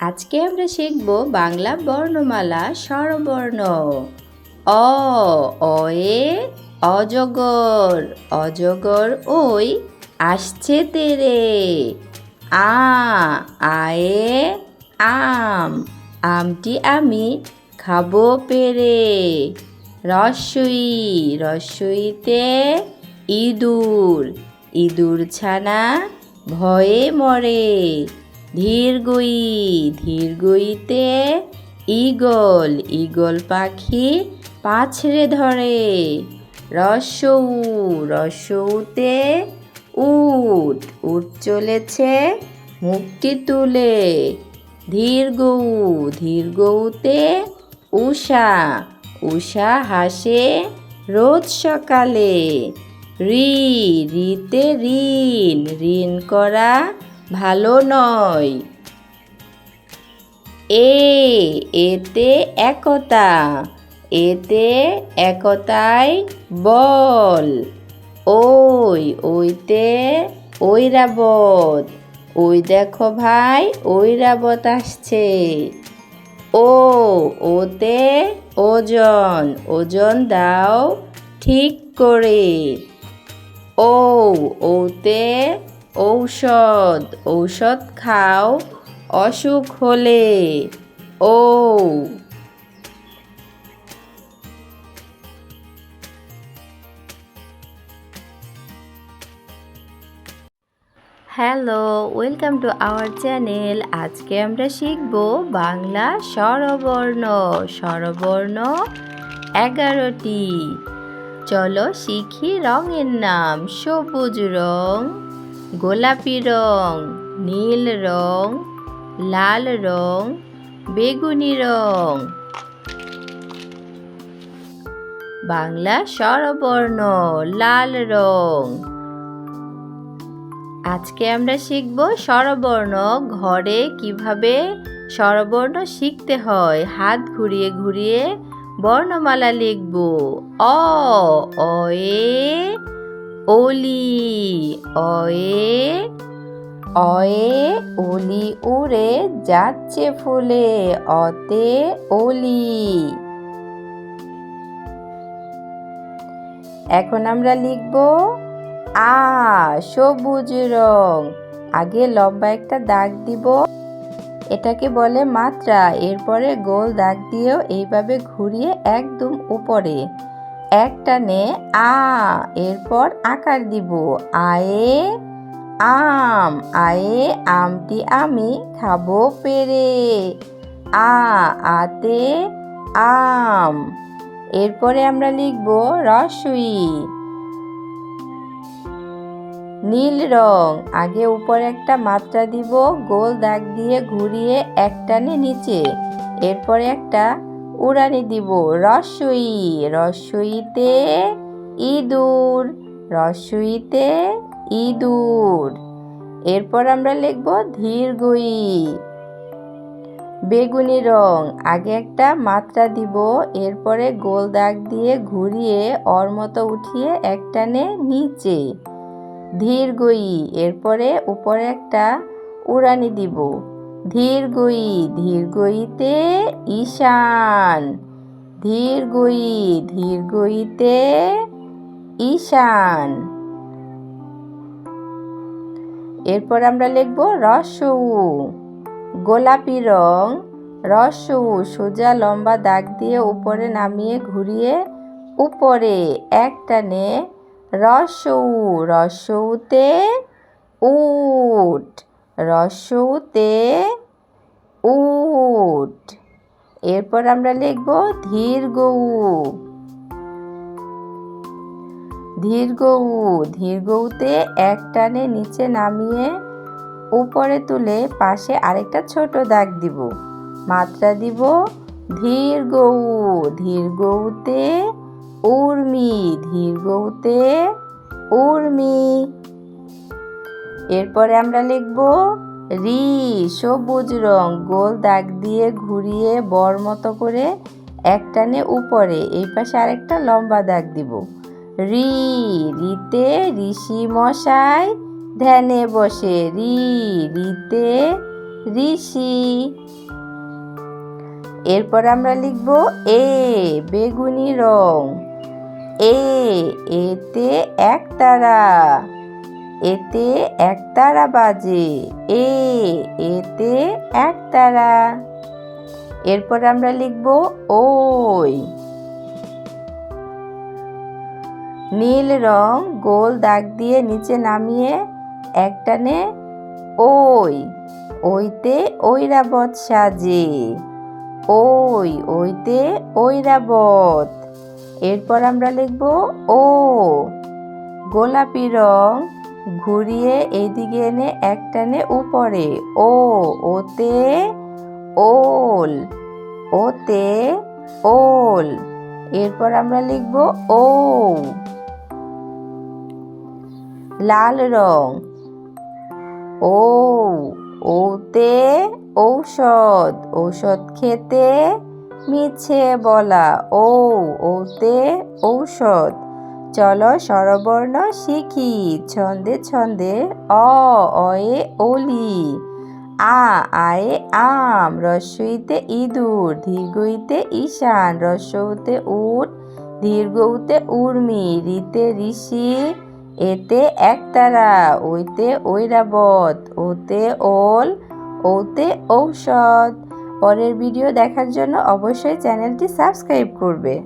আজকে আমরা শিখব বাংলা বর্ণমালা স্বরবর্ণ। অ অয়ে অজগর, অজগর ওই আসছে তেরে। আ আয়ে আম, আমটি আমি খাবো পেরে। রস্বই, রস্বইতে ইঁদুর, ইঁদুর ছানা ভয়ে মরে। ধীরগই, ধীরগইতে ঈগল, ঈগল পাখি পাছড়ে ধরে। রস্যৌ, রস্যৌতে উট, উট চলেছে মুখটি তুলে। ধীরগৌ, ধীরগৌতে উষা, উষা হাসে রোজ সকালে। ঋ, ঋতে ঋণ, ঋণ করা ভালো নয়। এতে একতা, এতে একতায় বল। ওই, ওইতে ঐরাবত, ওই দেখো ভাই ঐরাবত আসছে। ওতে ওজন, ওজন দাও ঠিক করে। ওতে ঔষধ, ঔষধ খাও অসুখ হলে। Hello, welcome to our channel. আজকে আমরা শিখব বাংলা স্বরবর্ণ। স্বরবর্ণ 11টি। চলো শিখি রঙের নাম। সবুজ রং, গোলাপি রং, নীল রং, লাল রং, বেগুনি রং। বাংলা স্বরবর্ণ লাল রং। আজকে আমরা শিখব স্বরবর্ণ। ঘরে কিভাবে স্বরবর্ণ শিখতে হয়। হাত ঘুরিয়ে ঘুরিয়ে বর্ণমালা লিখব। অ অয়ে অলি, অয়ে অয়ে অলি উড়ে যাচ্ছে ফুলে। অতে অলি। এখন আমরা লিখব আ, সবুজ রং। আগে লম্বা একটা দাগ দিব, এটাকে বলে মাত্রা। এরপরে গোল দাগ দিয়েও এইভাবে ঘুরিয়ে একদম উপরে এক টানে আ, এরপর আকার দিব। আয়ে আম, আয়ে আমটি আমি খাবো পেরে। আতে আম। এরপরে আমরা লিখব রস্বই, নীল রং। আগে উপরে একটা মাত্রা দিব, গোল দাগ দিয়ে ঘুরিয়ে এক টানে নিচে, এরপরে একটা উড়ানি দিব। রস্বই, রস্বইতে ইঁদুর, রস্বইতে ইঁদুর। এরপর আমরা লিখব ধীরগই, বেগুনি রং। আগে একটা মাত্রা দিব, এরপরে গোল দাগ দিয়ে ঘুরিয়ে ওর মতো উঠিয়ে এক টানে নিচে, ধীরগই। এরপরে উপরে একটা উড়ানি দিব। ধীরগই, ধীরগইতে ঈশান, ধীরগই, ধীরগইতে ঈশান। এরপর আমরা লিখব রস্যৌ, গোলাপি রং। রস্যৌ সোজা লম্বা দাগ দিয়ে উপরে নামিয়ে ঘুরিয়ে উপরে এক টানে রস্যৌ, রস্যৌতে উট, রস্যৌতে উট। এরপর আমরা লিখব ধীরগৌ, ধীরগৌ, ধীরগৌতে এক টানে নিচে নামিয়ে উপরে তুলে পাশে আরেকটা ছোট দাগ দিব, মাত্রা দিব। ধীরগৌ, ধীরগৌতে উর্মি, ধীরগৌতে উর্মি। এরপরে আমরা লিখব রি, সবুজ রং। গোল দাগ দিয়ে ঘুরিয়ে বর মতো করে এক টানে উপরে, এই পাশে আরেকটা লম্বা দাগ দিব। রি, রিতে ঋষি মশাই ধ্যানে বসে। রিতে ঋষি। এরপর আমরা লিখব এ বেগুনি রং। এতে একতারা। এতে একতারা বাজে। এতে একতারা। এরপর আমরা লিখব ওই। নীল রং গোল দাগ দিয়ে নিচে নামিয়ে একটানে ওই। ওইতে ঐরাবত সাজে। ওইতে ঐরাবত। এরপর আমরা লিখব ও। গোলাপি রং ঘুরিয়ে এইদিকে এনে একটানে উপরে। ওতে ওল। ওতে ওল। এরপর আমরা লিখব ও। লাল রং ওতে ঔষধ। ঔষধ খেতে মিছে বলা। ওতে ঔষধ। চলো স্বরবর্ণ শিখি ছন্দে ছন্দে। অয়ে অলি। আয়ে আম। হ্রস্বইতে ইঁদুর। দীর্ঘইতে ঈশান। হ্রস্বউতে উট। দীর্ঘউতে উর্মি। ঋতে ঋষি। এতে একতারা। ওইতে ঐরাবত। ওতে ওল। ওতে ঔষধ। পরের ভিডিও দেখার জন্য অবশ্যই চ্যানেলটি সাবস্ক্রাইব করবে।